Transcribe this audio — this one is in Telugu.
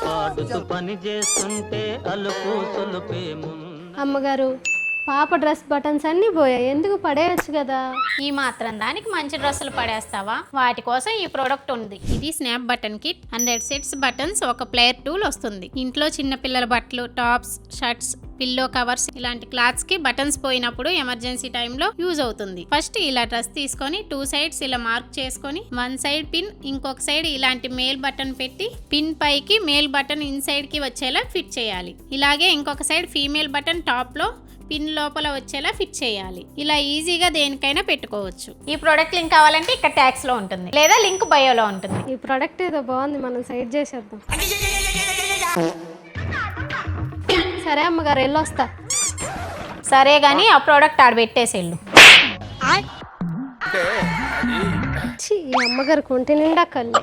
పాడుతూ పని చేస్తుంటే అలుపు సొలుపేము. అమ్మగారు, పాప డ్రెస్ బటన్స్ అన్నీ పోయాయి, ఎందుకు పడేయచ్చు కదా. ఈ మాత్రం దానికి మంచి డ్రెస్సులు పడేస్తావా? వాటి కోసం ఈ ప్రోడక్ట్ ఉంది. ఇది snap button kit. 100 sets buttons, ఒక ప్లేయర్ టూల్ వస్తుంది. ఇంట్లో చిన్న పిల్లల బట్టలు, టాప్స్, షర్ట్స్, పిల్లో కవర్స్ ఇలాంటి క్లాత్స్ కి బటన్స్ పోయినప్పుడు ఎమర్జెన్సీ టైంలో యూజ్ అవుతుంది. ఫస్ట్ ఇలా డ్రెస్ తీసుకొని 2 సైడ్స్ ఇలా మార్క్ చేసుకొని 1 సైడ్ పిన్, ఇంకొక సైడ్ ఇలాంటి మేల్ బటన్ పెట్టి పిన్ పైకి మేల్ బటన్ ఇన్సైడ్ కి వచ్చేలా ఫిట్ చేయాలి. ఇలాగే ఇంకొక సైడ్ ఫీమేల్ బటన్ టాప్ లో పిన్ లోపల వచ్చేలా ఫిట్ చేయాలి. ఇలా ఈజీగా దేనికైనా పెట్టుకోవచ్చు. ఈ ప్రోడక్ట్ లింక్ కావాలంటే ఇక్కడ ట్యాగ్స్ లో ఉంటుంది, లేదా లింక్ బయోలో ఉంటుంది. ఈ ప్రోడక్ట్ ఏదో బాగుంది, మనం సైడ్ చేసేద్దాం. సరే అమ్మగారు, వెళ్ళొస్తా. సరే గానీ ఆ ప్రోడక్ట్ ఆడ పెట్టేసి వెళ్ళు. ఈ అమ్మగారు కొంటి నిండా కళ్ళు.